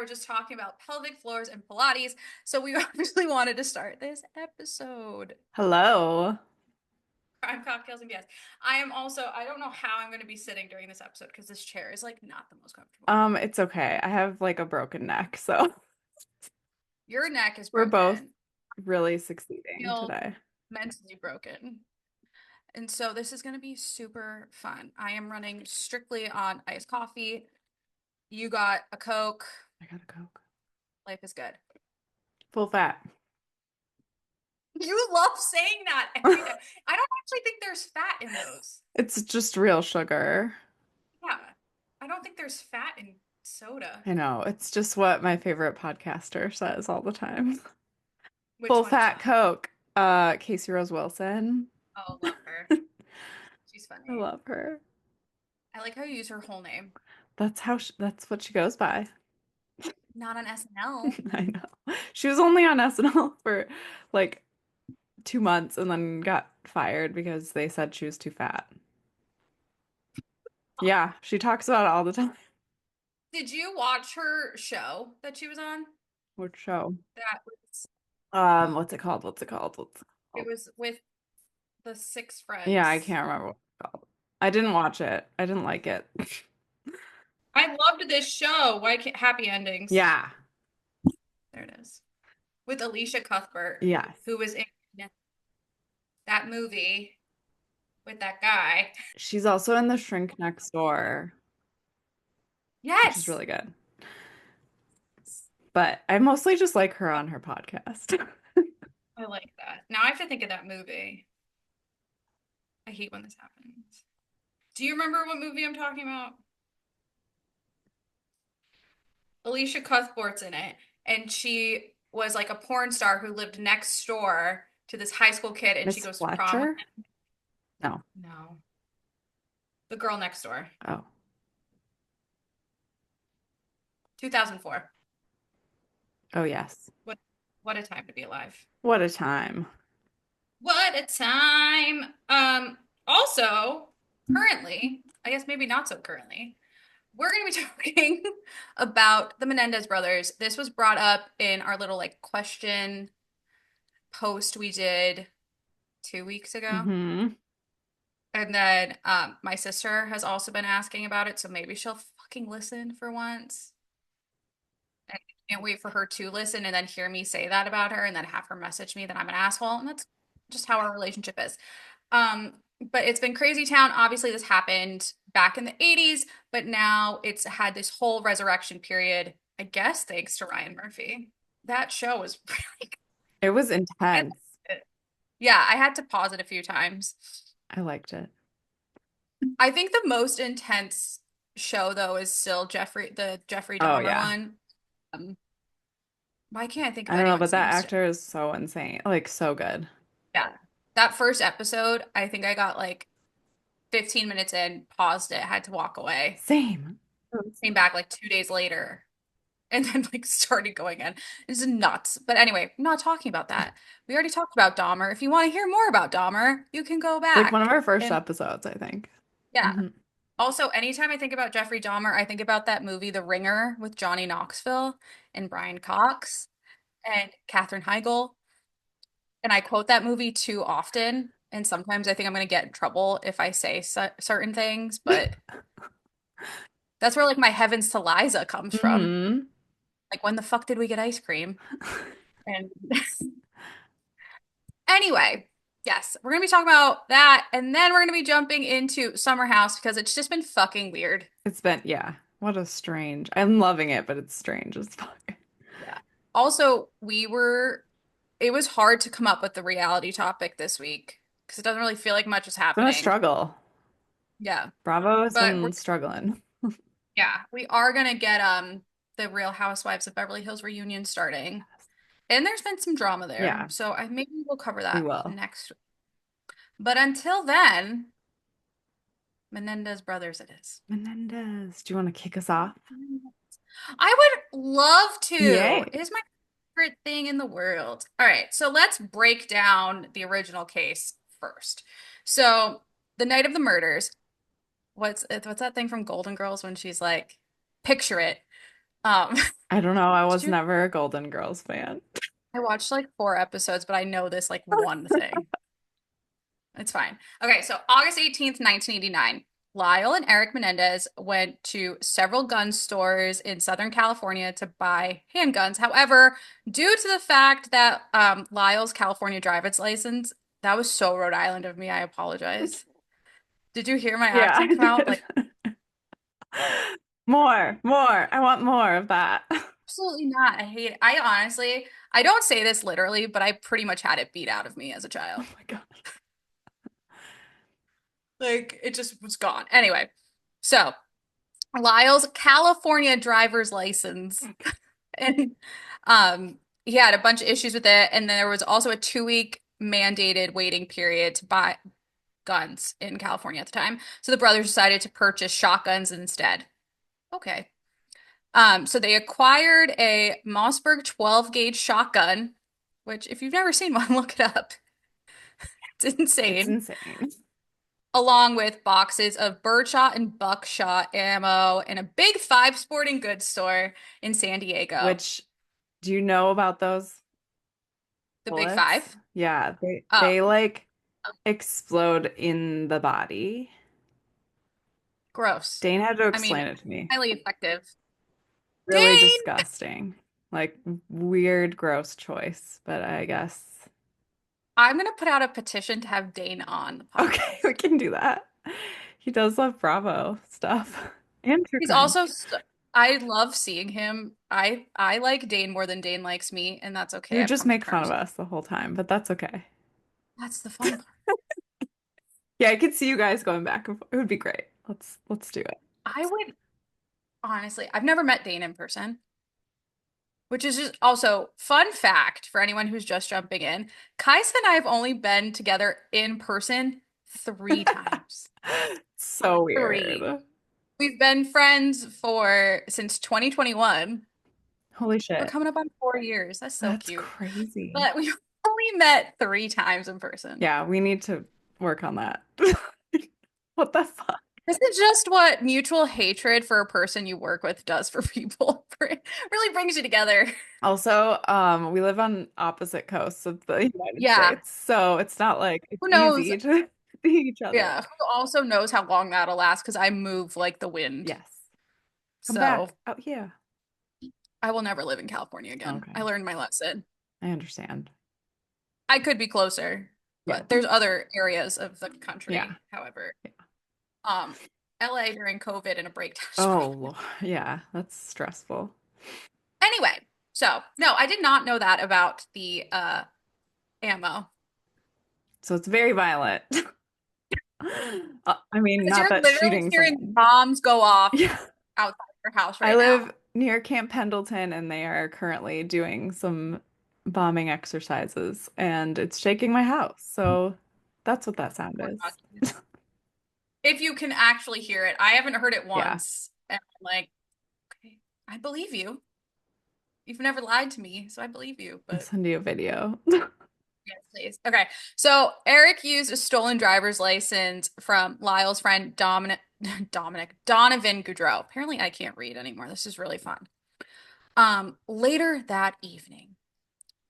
just talking about pelvic floors and Pilates. So we obviously wanted to start this episode. Hello. Crime, cocktails, and BS. I am also, I don't know how I'm going to be sitting during this episode because this chair is like not the most comfortable. It's okay. I have like a broken neck, so Your neck is we're both broken. really I succeeding feel today. mentally broken. And so this is going to be super fun. I am running strictly on iced coffee. You got a Coke. I got a Coke. Life is good. Full fat. You love saying that every day. I don't actually think there's fat in those. It's just real sugar. Yeah. I don't think there's fat in soda. I know. It's just what my favorite podcaster says all the time. Which Full one is fat that? Coke. Casey Rose Wilson. Oh, love her. She's I funny. love her. I like how you use her whole name. That's what she goes by. Not on SNL. I know. She was only on SNL for like 2 months and then got fired because they said she was too fat. Yeah, she talks about it all the time. Did you watch her show that she was on? What show? That was What's it called? What's it called? What's it it called? was with the six Yeah, I friends. can't remember what it's called. I didn't watch it. I didn't like it. I loved this show. Why can't happy endings? Yeah. There it is. With Alicia Cuthbert, Yes. who was in that movie with that guy. She's also in The Shrink Next Door, which is Yes. really good. But I mostly just like her on her podcast. I like that. Now I have to think of that movie. I hate when this happens. Do you remember what movie I'm talking about? Alicia Cuthbert's in it, and she was like a porn star who lived next door to this high school kid, and she Miss goes to prom with Fletcher? No. him. No, the girl next door. Oh. 2004. Oh, yes. What what a time to be alive. What a time. What a time. Also, currently, I guess maybe not so currently, we're going to be talking about the Menendez brothers. This was brought up in our little like question post we did 2 weeks ago. Hmm. And then my sister has also been asking about it, so maybe she'll fucking listen for once. And I can't wait for her to listen and then hear me say that about her and then have her message me that I'm an asshole. And that's just how our relationship is. Um, but it's been crazy town. Obviously, this happened back in the 80s, but now it's had this whole resurrection period, I guess, thanks to Ryan Murphy. That show was really It was good. intense. Yeah, I had to pause it a few times. I liked it. I think the most intense show though is still the Jeffrey Oh, Dahmer yeah. one. Um, why can't I think of I don't know, anyone's but that names? actor is so insane. Like, so good. Yeah. That first episode, I think I got like 15 minutes in, paused it, had to walk away. Same. Came back like 2 days later and then like started going in. It's nuts. But anyway, I'm not talking about that. We already talked about Dahmer. If you want to hear more about Dahmer, you can go Like one of back. our first And episodes, I think. yeah. Hmm. Also, anytime I think about Jeffrey Dahmer, I think about that movie, The Ringer, with Johnny Knoxville and Brian Cox and Katherine Heigl. And I quote that movie too often. And sometimes I think I'm going to get in trouble if I say certain things, but that's where like my heavens to Liza comes from. Hmm. Like, when the fuck did we get ice cream? And anyway, yes, we're going to be talking about that. And then we're going to be jumping into Summer House because it's just been fucking weird. It's been, yeah. What a strange. I'm loving it, but it's strange as fuck. It's Yeah. Also, it was hard to come up with the reality topic this week because it doesn't really feel like much is been a happening. struggle. Yeah. Bravo has But been struggling. yeah, we are gonna get the Real Housewives of Beverly Hills reunion starting. And there's been some drama there. Yeah, So I maybe we'll cover we that will. next. But until then, Menendez Brothers it is. Menendez, do you want to kick us off? I would love to. Yay. It is my favorite thing in the world. All right, so let's break down the original case first. So, the night of the murders, what's that thing from Golden Girls when she's like, picture it. Um, I don't know. I did was you? never a Golden Girls fan. I watched like 4 episodes, but I know this like one thing. It's fine. Okay, so August 18th, 1989, Lyle and Eric Menendez went to several gun stores in Southern California to buy handguns. However, due to the fact that Lyle's California driver's license, that was so Rhode Island of me. I apologize. Did you hear my Yeah, accent I come out? did. Like, More, more. I want more of that. absolutely not. I hate it. I honestly, I don't say this literally, but I pretty much had it beat out of me as a Oh child. my God. Like, it just was gone. Anyway, so Lyle's California driver's license. And he had a bunch of issues with it. And then there was also a 2 week mandated waiting period to buy guns in California at the time. So the brothers decided to purchase shotguns instead. Okay. So they acquired a Mossberg 12 gauge shotgun, which if you've never seen one, look it up. It's It's insane. insane. Along with boxes of birdshot and buckshot ammo in a big five sporting goods store in San Diego. Which, do you know about those The big bullets? five. Yeah, Oh, they like explode in the body. gross. Dane had to I mean, explain it to me. highly effective. Really Dane! disgusting. Like weird, gross choice, but I guess I'm gonna put out a petition to have Dane on the okay, we podcast. can do that. He does love Bravo stuff and true He's crime. also, I love seeing him. I like Dane more than Dane likes me, and that's He okay. would I've just come to make fun of terms. us the whole time, but that's okay. That's the fun part. Yeah, I could see you guys going back and forth. It would be great. Let's do it. I would honestly, I've never met Dane in person, which is just also fun fact for anyone who's just jumping in. Kais and I have only been together in person 3 times. So Three. weird. We've been friends for since 2021. Holy We're shit. coming up on 4 years. That's so That's cute. crazy. But we've only met 3 times in person. Yeah, we need to work on that. What the fuck? This is just what mutual hatred for a person you work with does for people. It really brings you together. Also, we live on opposite coasts of the United Yeah. States, so it's not like it's Who knows? easy to see each other. Yeah. Who also knows how long that'll last because I move like the wind. Yes. Come So back out here. I will never live in California again. I Okay. learned my lesson. I understand. I could be closer, Yeah. but there's other areas of the Yeah. country, however. Yeah. Um, LA during COVID and a breakdown is Oh, probably. yeah, that's stressful. Anyway, so no, I did not know that about the ammo. So it's very violent. I mean, Because not you're that literally shooting hearing someone. bombs go off Yeah. outside your house I right live now. near Camp Pendleton and they are currently doing some bombing exercises and it's shaking my house. So that's what that sound Poor is. God. If you can actually hear it, I haven't heard it Yeah. once. And I'm like, okay, I believe you. You've never lied to me, so I believe you. I'll But send you a video. yes, please. Okay. So Eric used a stolen driver's license from Lyle's friend Donovan Goudreau. Apparently, I can't read anymore. This is really fun. Later that evening,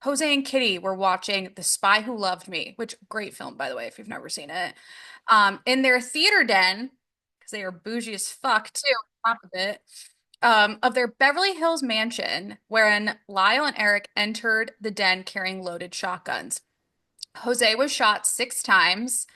Jose and Kitty were watching The Spy Who Loved Me, which great film, by the way, if you've never seen it. In their theater den, because they are bougie as fuck too, on top of it, of their Beverly Hills mansion, wherein Lyle and Eric entered the den carrying loaded shotguns. Jose was shot 6 times,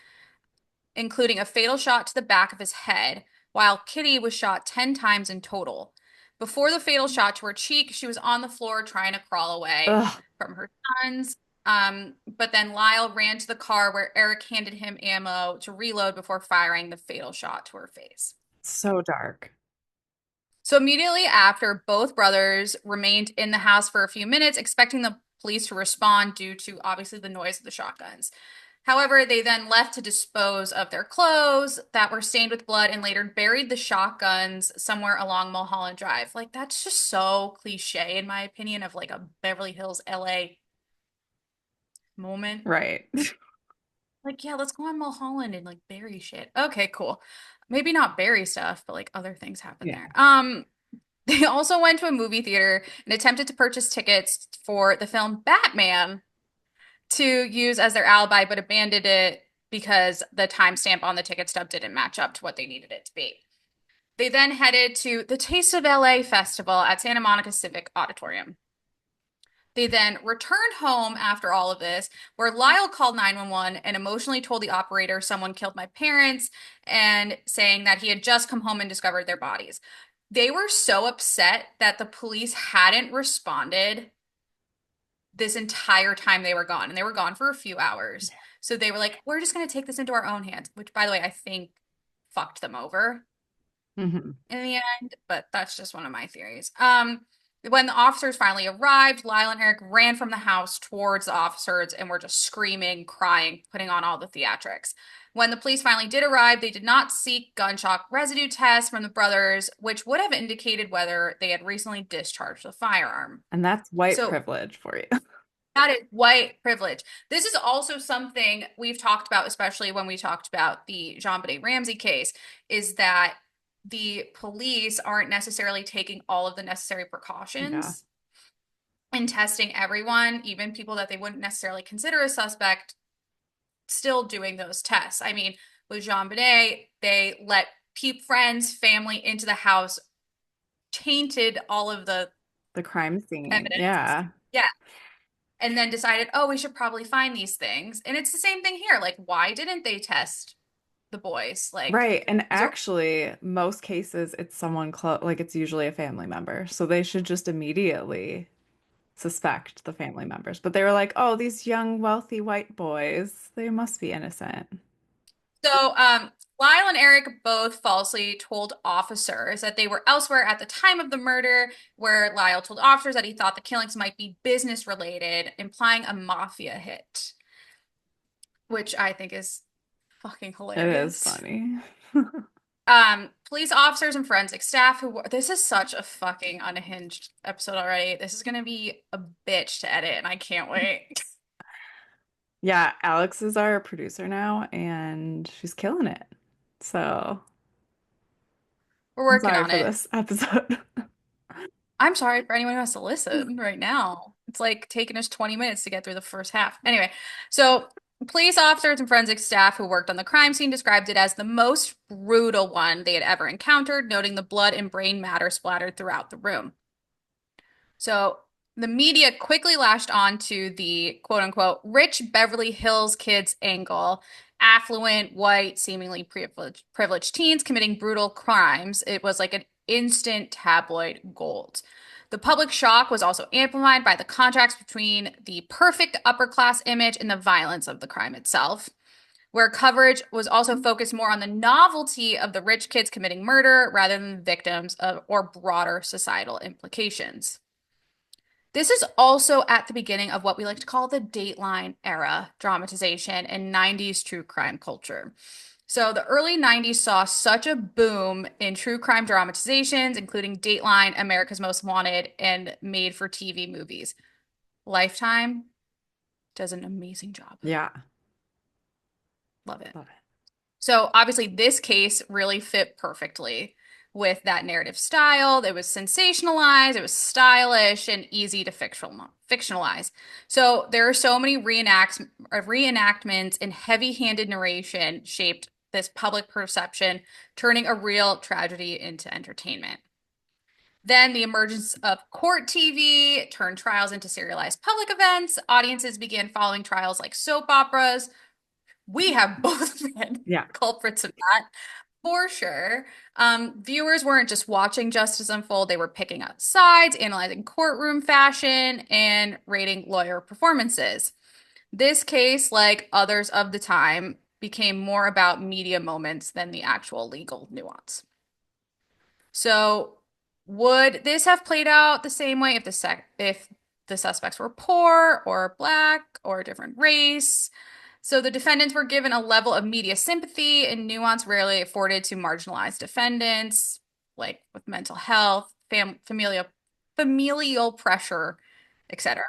including a fatal shot to the back of his head, while Kitty was shot 10 times in total. Before the fatal shot to her cheek, she was on the floor trying to crawl away Ugh, from her sons. But then Lyle ran to the car where Eric handed him ammo to reload before firing the fatal shot to her face. so dark. So immediately after, both brothers remained in the house for a few minutes, expecting the police to respond due to obviously the noise of the shotguns. However, they then left to dispose of their clothes that were stained with blood and later buried the shotguns somewhere along Mulholland Drive. Like, that's just so cliche, in my opinion, of like a Beverly Hills, LA moment. Right. Like, yeah, let's go on Mulholland and like bury shit. Okay, cool. Maybe not bury stuff, but like other things happen Yeah. there. They also went to a movie theater and attempted to purchase tickets for the film Batman to use as their alibi, but abandoned it because the timestamp on the ticket stub didn't match up to what they needed it to be. They then headed to the Taste of LA Festival at Santa Monica Civic Auditorium. They then returned home after all of this, where Lyle called 911 and emotionally told the operator someone killed my parents and saying that he had just come home and discovered their bodies. They were so upset that the police hadn't responded this entire time they were gone, and they were gone for a few hours. So they were like, we're just going to take this into our own hands, which, by the way, I think fucked them over Hmm. in the end, but that's just one of my theories. When the officers finally arrived, Lyle and Eric ran from the house towards the officers and were just screaming, crying, putting on all the theatrics. When the police finally did arrive, they did not seek gunshot residue tests from the brothers, which would have indicated whether they had recently discharged the firearm. And that's white So privilege for you. that is white privilege. This is also something we've talked about, especially when we talked about the JonBenet Ramsey case, is that the police aren't necessarily taking all of the necessary Yeah. precautions in testing everyone, even people that they wouldn't necessarily consider a suspect, still doing those tests. I mean, with JonBenet, they let friends, family into the house, tainted all of the The crime scene. evidence. Yeah. Yeah, and then decided, oh, we should probably find these things. And it's the same thing here. Like, why didn't they test the boys? Like, Right. And these are actually, most cases, it's someone close, like it's usually a family member. So they should just immediately suspect the family members. But they were like, oh, these young, wealthy white boys, they must be innocent. so. Lyle and Eric both falsely told officers that they were elsewhere at the time of the murder, where Lyle told officers that he thought the killings might be business related, implying a mafia hit, which I think is fucking It is hilarious. funny. Police officers and forensic staff this is such a fucking unhinged episode already. This is gonna be a bitch to edit, and I can't wait. Yeah, Alex is our producer now, and she's killing it. So We're I'm working sorry on for it. this episode. I'm sorry for anyone who has to listen right now. It's like taking us 20 minutes to get through the first half. Anyway, so police officers and forensic staff who worked on the crime scene described it as the most brutal one they had ever encountered, noting the blood and brain matter splattered throughout the room. So the media quickly latched on to the quote unquote rich Beverly Hills kids angle. Affluent, white, seemingly privileged teens committing brutal crimes. It was like an instant tabloid gold. The public shock was also amplified by the contrast between the perfect upper class image and the violence of the crime itself, where coverage was also focused more on the novelty of the rich kids committing murder rather than the victims of or broader societal implications. This is also at the beginning of what we like to call the Dateline era dramatization and 90s true crime culture. So the early 90s saw such a boom in true crime dramatizations, including Dateline, America's Most Wanted, and made for TV movies. Lifetime does an amazing job. Yeah, Love it. love it. So obviously, this case really fit perfectly with that narrative style. It was sensationalized, it was stylish, and easy to fictionalize. So there are so many reenactments and heavy-handed narration shaped this public perception, turning a real tragedy into entertainment. Then the emergence of court TV turned trials into serialized public events. Audiences began following trials like soap operas. We have both been Yeah. culprits of that for sure. Viewers weren't just watching justice unfold, they were picking up sides, analyzing courtroom fashion, and rating lawyer performances. This case, like others of the time, became more about media moments than the actual legal nuance. So, would this have played out the same way if the suspects were poor or black or a different race? So the defendants were given a level of media sympathy and nuance rarely afforded to marginalized defendants, like with mental health, familial pressure, etc.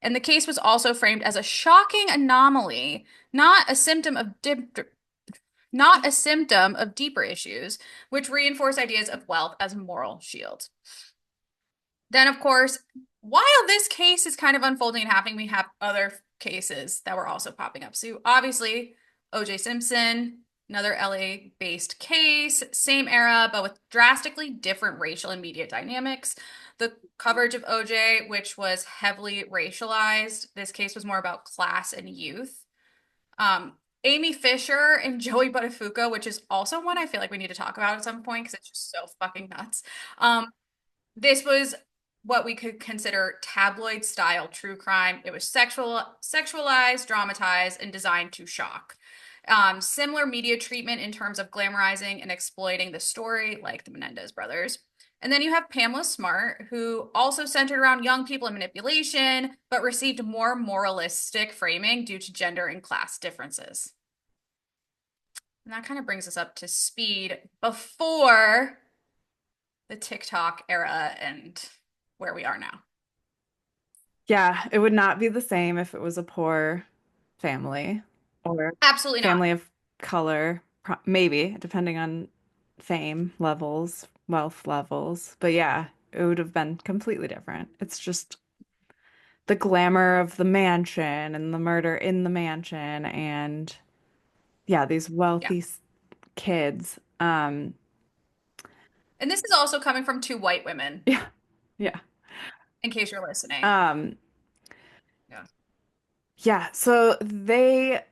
And the case was also framed as a shocking anomaly, not a symptom of deeper issues, which reinforce ideas of wealth as a moral shield. Then, of course, while this case is kind of unfolding and happening, we have other cases that were also popping up. So, obviously, OJ Simpson, another LA based case, same era, but with drastically different racial and media dynamics. The coverage of OJ, which was heavily racialized, this case was more about class and youth. Um, Amy Fisher and Joey Buttafuoco, which is also one I feel like we need to talk about at some point because it's just so fucking nuts. This was what we could consider tabloid style true crime. It was sexualized, dramatized, and designed to shock. Similar media treatment in terms of glamorizing and exploiting the story, like the Menendez brothers. And then you have Pamela Smart, who also centered around young people and manipulation, but received more moralistic framing due to gender and class differences. And that kind of brings us up to speed before the TikTok era and where we are now. Yeah, it would not be the same if it was a poor family or Absolutely not. family of color, maybe, depending on fame levels, wealth levels. But yeah, it would have been completely different. It's just the glamour of the mansion and the murder in the mansion and yeah, these Yeah. wealthy kids. And this is also coming from two white women, Yeah, yeah. in case you're listening. Um, Yeah. yeah, so their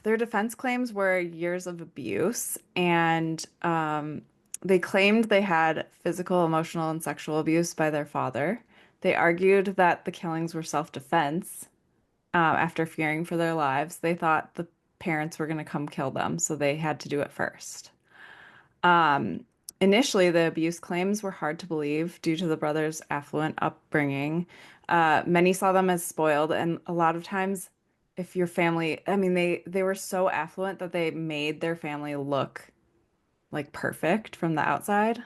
their defense claims were years of abuse, and they claimed they had physical, emotional, and sexual abuse by their father. They argued that the killings were self-defense after fearing for their lives. They thought the parents were going to come kill them, so they had to do it first. Um, Initially, the abuse claims were hard to believe due to the brothers' affluent upbringing. Many saw them as spoiled, and a lot of times, if your family, I mean, they were so affluent that they made their family look like perfect from the outside.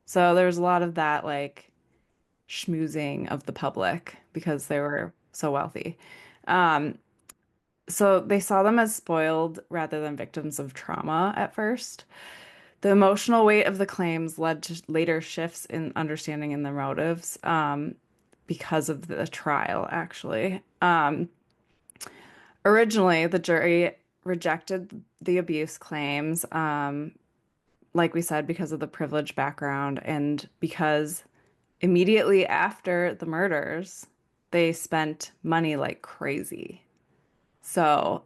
So there was a lot of that, like schmoozing of the public because they were so wealthy. Um, so they saw them as spoiled rather than victims of trauma at first. The emotional weight of the claims led to later shifts in understanding in the motives, because of the trial, actually. Originally, the jury rejected the abuse claims, like we said, because of the privileged background and because immediately after the murders, they spent money like crazy. So,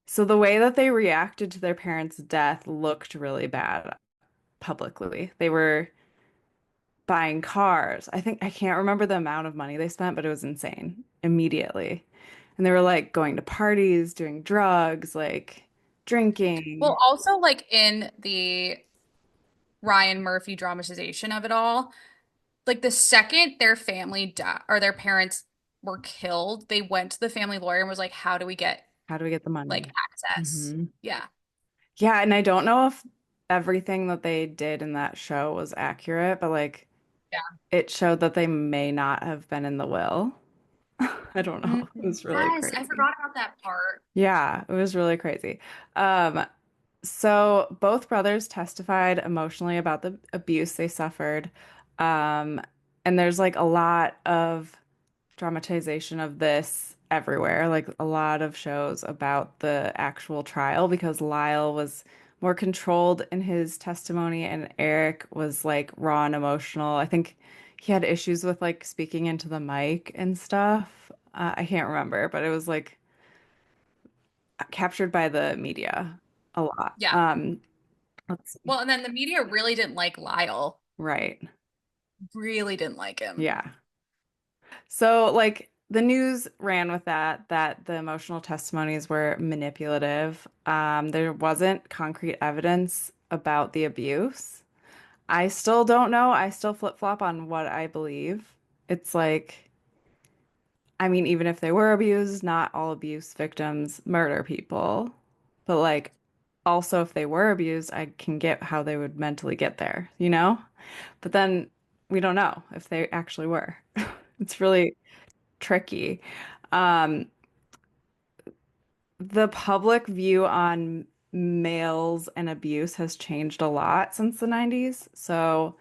so the way that they reacted to their parents' death looked really bad publicly. They were buying cars. I think I can't remember the amount of money they spent, but it was insane immediately. And they were like going to parties, doing drugs, like drinking. Well, also like in the Ryan Murphy dramatization of it all, like the second their family died or their parents were killed, they went to the family lawyer and was like, "How do we get How do we get the like money? access?" Hmm. Yeah. Yeah, and I don't know if everything that they did in that show was accurate, but like Yeah. it showed that they may not have been in the will. I don't know. It was really Yes, I crazy. forgot about that part. Yeah, it was really crazy. Um, so both brothers testified emotionally about the abuse they suffered. Um, and there's like a lot of dramatization of this everywhere, like a lot of shows about the actual trial because Lyle was more controlled in his testimony and Eric was like raw and emotional. I think he had issues with like speaking into the mic and stuff. I can't remember, but it was like captured by the media a lot. Yeah. Let's see. Well, and then the media really didn't like Lyle. Right. Really didn't like him. Yeah. So like the news ran with that the emotional testimonies were manipulative. There wasn't concrete evidence about the abuse. I still don't know. I still flip-flop on what I believe. It's like, I mean, even if they were abused, not all abuse victims murder people. But like also if they were abused, I can get how they would mentally get there, you know? But then we don't know if they actually were. It's really tricky. Um, the public view on males and abuse has changed a lot since the 90s. So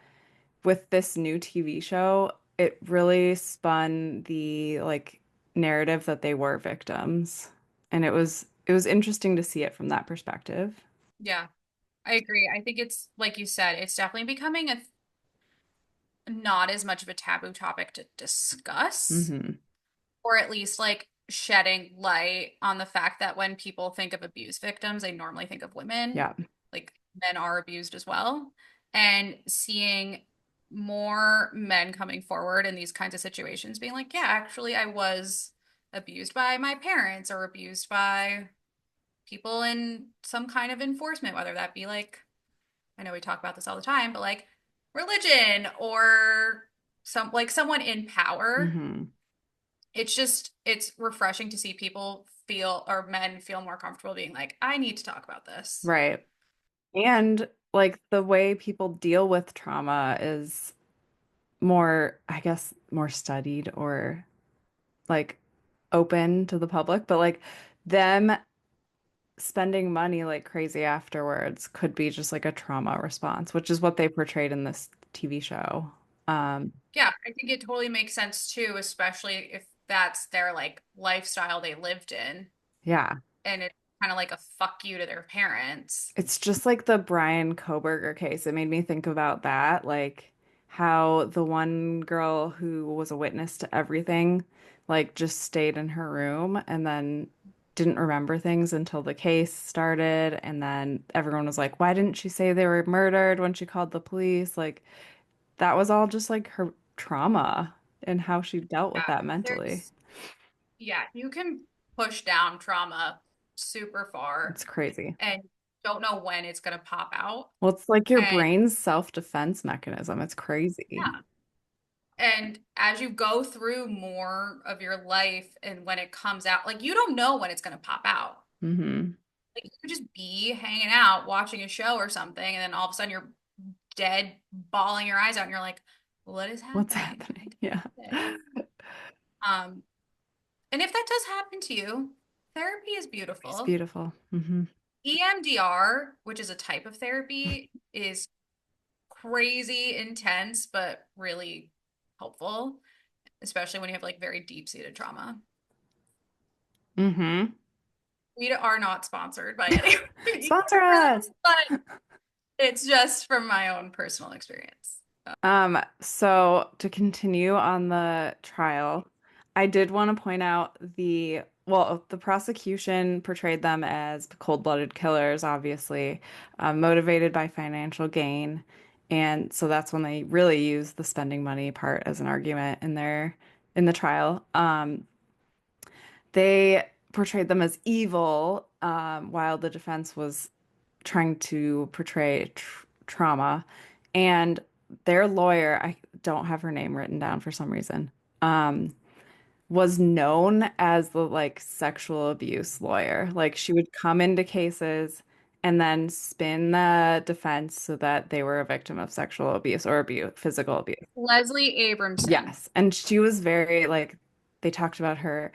with this new TV show, it really spun the like narrative that they were victims. And it was interesting to see it from that perspective. Yeah, I agree. I think it's like you said, it's definitely becoming a not as much of a taboo topic to discuss, Hmm. or at least like shedding light on the fact that when people think of abuse victims, they normally think of women. Yeah. Like men are abused as well. And seeing more men coming forward in these kinds of situations, being like, yeah, actually, I was abused by my parents or abused by people in some kind of enforcement, whether that be like, I know we talk about this all the time, but like religion or someone in power. Hmm. It's refreshing to see people feel or men feel more comfortable being like, I need to talk about this. Right. And like the way people deal with trauma is more, I guess, more studied or like open to the public, but like them spending money like crazy afterwards could be just like a trauma response, which is what they portrayed in this TV show. Um, Yeah, I think it totally makes sense too, especially if that's their like lifestyle they lived in yeah, and it's kind of like a fuck you to their parents. it's just like the Brian Koberger case. It made me think about that, like how the one girl who was a witness to everything, like just stayed in her room and then didn't remember things until the case started. And then everyone was like, why didn't she say they were murdered when she called the police? Like, that was all just like her trauma and how she dealt with Yeah, that mentally. there's yeah, you can push down trauma super far It's crazy. and don't know when it's going to pop out. Well, it's like your And brain's self-defense mechanism. It's crazy. yeah, and as you go through more of your life and when it comes out, like you don't know when it's going to pop out. Hmm. Like you could just be hanging out watching a show or something, and then all of a sudden you're dead, bawling your eyes out, and you're like, "What is What's happening? I happening? don't Yeah. get it." Um, and if that does happen to you, therapy is It's beautiful. beautiful. Hmm. EMDR, which is a type of therapy, is crazy intense, but really helpful, especially when you have like very deep-seated trauma. Hmm. We are not sponsored by anyone Sponsor for us. this, but it's just from my own personal experience. So to continue on the trial, I did want to point out the prosecution portrayed them as cold-blooded killers, obviously, motivated by financial gain. And so that's when they really use the spending money part as an argument in the trial. They portrayed them as evil, while the defense was trying to portray trauma. And their lawyer, I don't have her name written down for some reason, um, was known as the like sexual abuse lawyer. Like she would come into cases and then spin the defense so that they were a victim of sexual abuse or physical abuse. Leslie Abramson. Yes. And she was very like, they talked about her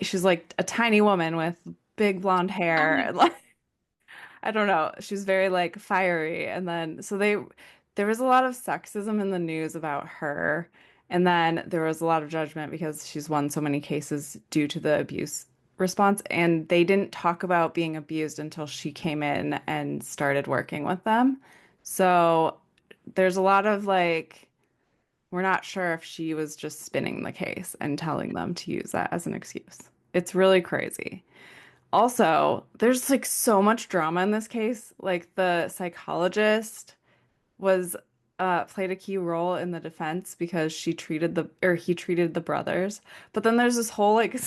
she's like a tiny woman with big blonde hair Um, and like I don't know. She was very like fiery. And then there was a lot of sexism in the news about her. And then there was a lot of judgment because she's won so many cases due to the abuse response. And they didn't talk about being abused until she came in and started working with them. So there's a lot of like, we're not sure if she was just spinning the case and telling them to use that as an excuse. It's really crazy. Also, there's like so much drama in this case. Like the psychologist was played a key role in the defense because he treated the brothers. But then there's this whole like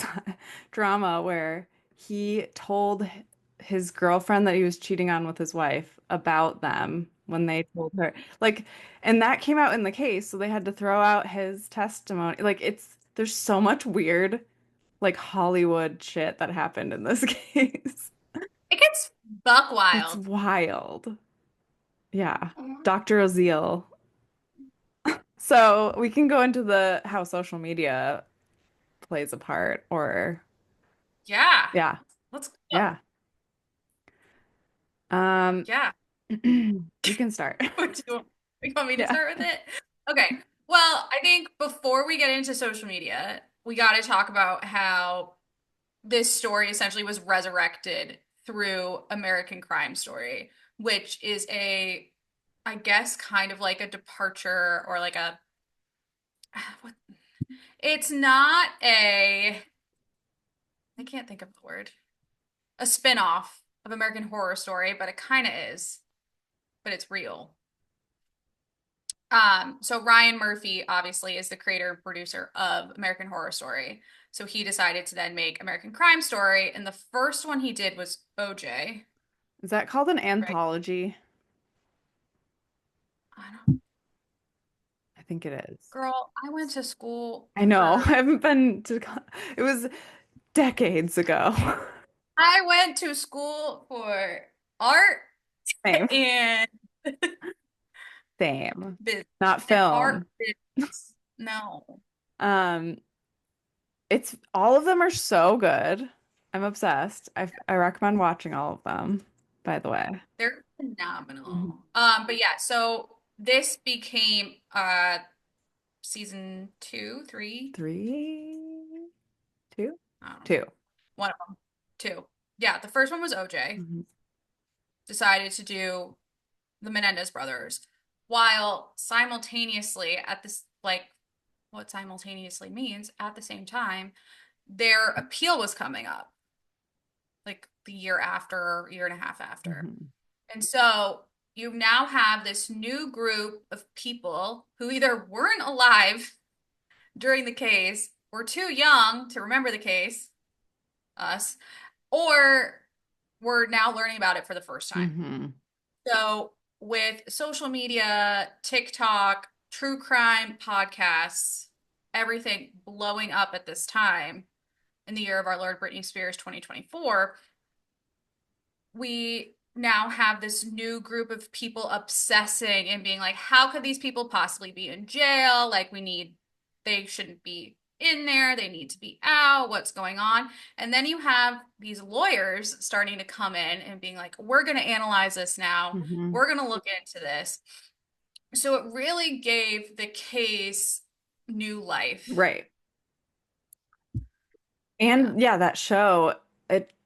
drama where he told his girlfriend that he was cheating on with his wife about them when they told her. Like, and that came out in the case, so they had to throw out his testimony. Like there's so much weird like Hollywood shit that happened in this case. it gets buck It's wild. wild. Yeah. Dr. Ozeal. So we can go into the how social media plays a part or Yeah. yeah. Let's go. Yeah. Um Yeah. you can start. What do you want? You want me to Yeah. start with it? Okay. Well, I think before we get into social media, we got to talk about how this story essentially was resurrected through American Crime Story, which is I guess, kind of like a departure or like a, what? It's not I can't think of the word, a spin-off of American Horror Story, but it kind of is, but it's real. So Ryan Murphy obviously is the creator and producer of American Horror Story. So he decided to then make American Crime Story, and the first one he did was OJ, Is that called an right? anthology? I don't, I think it is. girl, I went to school I know. I for haven't been to, it was decades ago. I went to school for art Same. and Same. business Not and art film. business. No, Um, it's all of them are so good. I'm obsessed. I recommend watching all of them, by the way. they're Mhm. phenomenal. But yeah, so this became season two, three. Three, two, I don't know. two. One of them. Two. Yeah, the first one was OJ. Mhm. Decided to do the Menendez brothers, while simultaneously at this, like, what simultaneously means, at the same time, their appeal was coming up, like the year after, year and a half after. Mhm. And so you now have this new group of people who either weren't alive during the case, were too young to remember the case, us, or were now learning about it for the first time. Mhm. So, with social media, TikTok, true crime podcasts, everything blowing up at this time in the year of our Lord Britney Spears 2024, we now have this new group of people obsessing and being like, how could these people possibly be in jail? Like, they shouldn't be in there. They need to be out. What's going on? And then you have these lawyers starting to come in and being like, we're going to analyze this now. Mhm. We're going to look into this. So it really gave the case new life. Right. Yeah. And yeah, that show,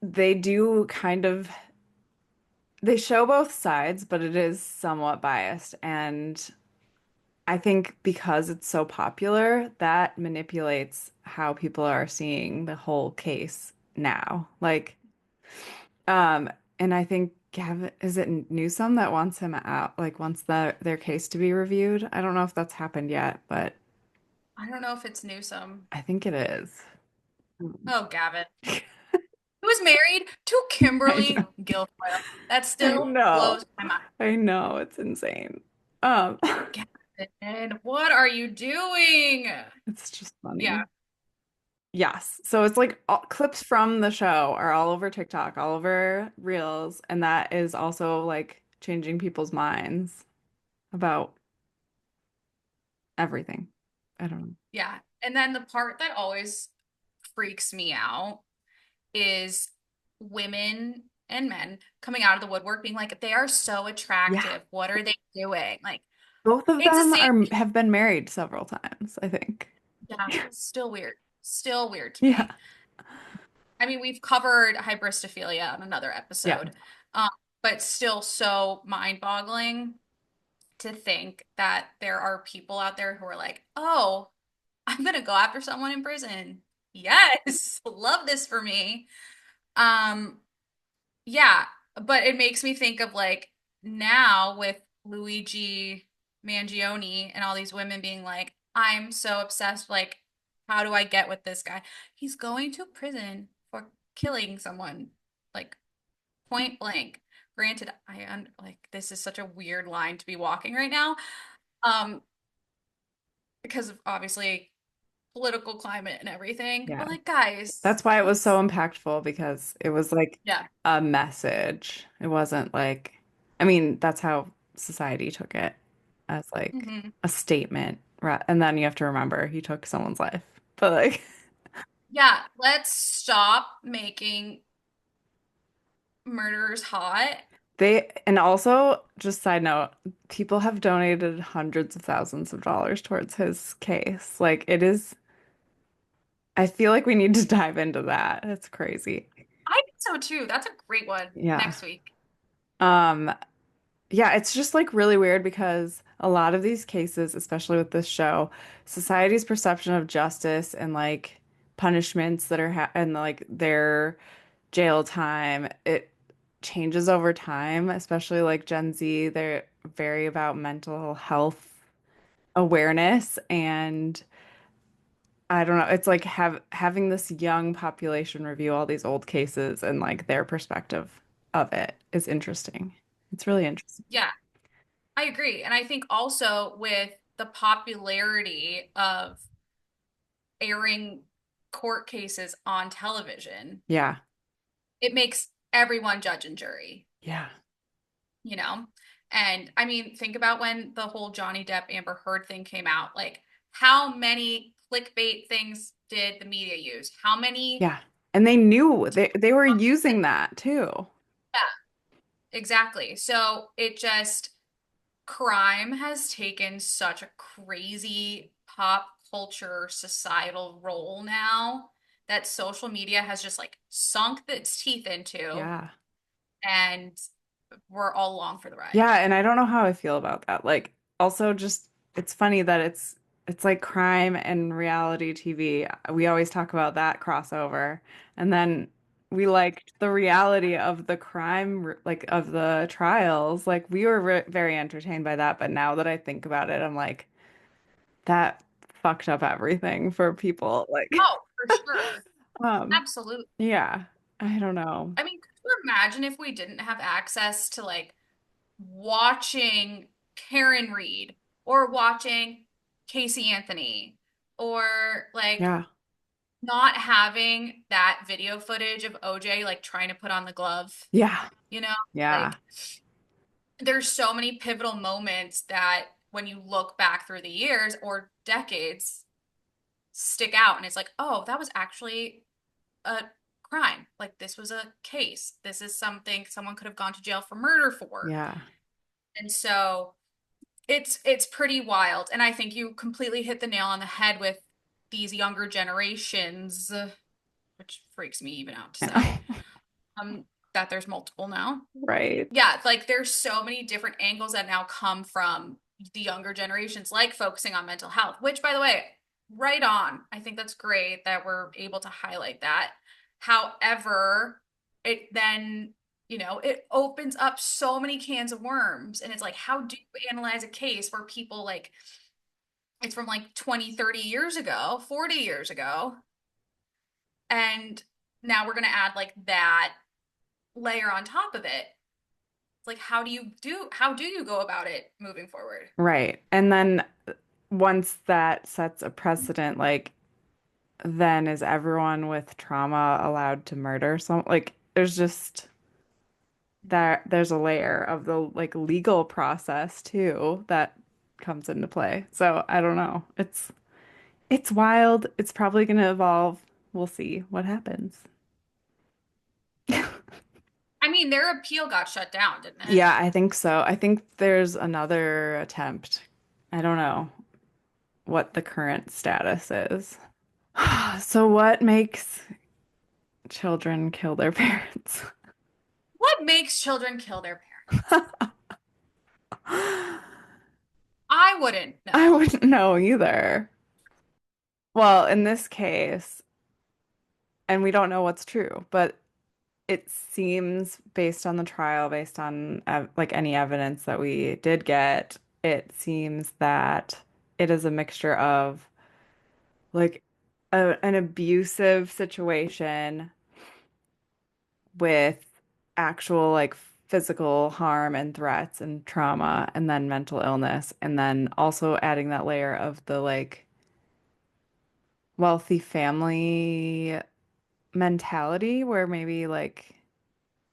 they do kind of they show both sides, but it is somewhat biased. And I think because it's so popular, that manipulates how people are seeing the whole case now. Um, and I think Gavin, is it Newsom that wants him out, like wants their case to be reviewed? I don't know if that's happened yet, but I don't know if it's Newsom. I think it is. Mm. Oh, Gavin. Who was married to I know. Kimberly Guilfoyle. That I still know. blows my mind. I know. It's insane. Gavin, what are you doing? It's just Yeah, funny. Yes. So it's like clips from the show are all over TikTok, all over Reels, and that is also like changing people's minds about everything. I don't know. yeah. And then the part that always freaks me out is women and men coming out of the woodwork being like, they are so Yeah. attractive. What are they doing? Like, Both of it's the them same. are have been married several times, I think. Yeah, still weird. Still weird to Yeah. me. I mean, we've covered hybristophilia on another Yeah. episode, um, but still so mind-boggling to think that there are people out there who are like, oh, I'm gonna go after someone in prison. Yes, love this for me. Um, yeah, but it makes me think of like now with Luigi Mangione and all these women being like, I'm so obsessed, like, how do I get with this guy? He's going to prison for killing someone, like point blank. Granted, like this is such a weird line to be walking right now. Um, because of obviously political climate and everything. Yeah. But like, guys, That's why it was he's so impactful because it was like yeah. a message. It wasn't like, I mean, that's how society took it as like Hmm. a statement. And then you have to remember he took someone's life. But like, Yeah, let's stop making murderers hot They, and also, just side note, people have donated hundreds of thousands of dollars towards his case. Like, it is, I feel like we need to dive into that. It's crazy. I think so too. That's a great one Yeah. next week. Um, yeah, it's just like really weird because a lot of these cases, especially with this show, society's perception of justice and like punishments that are ha and like their jail time, it changes over time, especially like Gen Z. They're very about mental health awareness and I don't know, it's like having this young population review all these old cases and like their perspective of it is interesting. It's really interesting. Yeah, I agree. And I think also with the popularity of airing court cases on television, Yeah. it makes everyone judge and jury, Yeah. you know? And I mean, think about when the whole Johnny Depp Amber Heard thing came out. Like, how many clickbait things did the media use? How many? Yeah. And they knew they were using that too. Yeah, exactly. So it just, crime has taken such a crazy pop culture societal role now that social media has just like sunk its teeth into, Yeah. and we're all along for the ride. Yeah, and I don't know how I feel about that. Like also just it's funny that it's like crime and reality TV. We always talk about that crossover. And then we liked the reality of the crime like of the trials. Like we were very entertained by that, but now that I think about it, I'm like that fucked up everything for people. Like Oh, for sure. um Absolutely. yeah, I don't know. I mean, could you imagine if we didn't have access to like watching Karen Reed or watching Casey Anthony or like Yeah. not having that video footage of OJ like trying to put on the glove, Yeah. you know? Yeah. Like there's so many pivotal moments that when you look back through the years or decades stick out and it's like, "Oh, that was actually a crime. Like this was a case. This is something someone could have gone to jail for murder for." Yeah. And so it's pretty wild. And I think you completely hit the nail on the head with these younger generations, which freaks me even out to say, um, that there's multiple now. Right. Yeah, like there's so many different angles that now come from the younger generations, like focusing on mental health, which by the way, right on. I think that's great that we're able to highlight that. However, it then, it opens up so many cans of worms. And it's like, how do you analyze a case where people like it's from like 20, 30 years ago, 40 years ago, and now we're gonna add like that layer on top of it. Like how do you go about it moving forward? Right. And then once that sets a precedent, like then is everyone with trauma allowed to murder some like there's just that there's a layer of the like legal process too that comes into play. So I don't know. It's wild. It's probably gonna evolve. We'll see what happens. I mean, their appeal got shut down, didn't it? Yeah, I think so. I think there's another attempt. I don't know what the current status is. So what makes children kill their parents? What makes children kill their parents? I wouldn't I know. wouldn't know either. Well, in this case, and we don't know what's true, but it seems based on the trial, based on like any evidence that we did get, it seems that it is a mixture of like an abusive situation with actual like physical harm and threats and trauma and then mental illness and then also adding that layer of the like wealthy family mentality where maybe like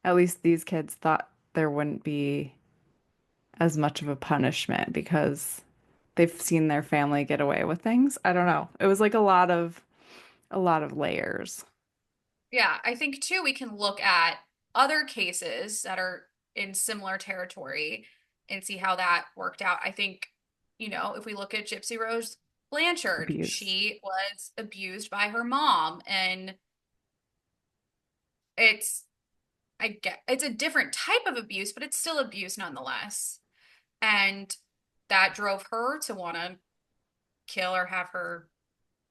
at least these kids thought there wouldn't be as much of a punishment because they've seen their family get away with things. I don't know. It was like a lot of layers. Yeah, I think too we can look at other cases that are in similar territory and see how that worked out. I think, if we look at Gypsy Rose Blanchard, Abuse. she was abused by her mom, and it's I get it's a different type of abuse, but it's still abuse nonetheless. And that drove her to want to kill or have her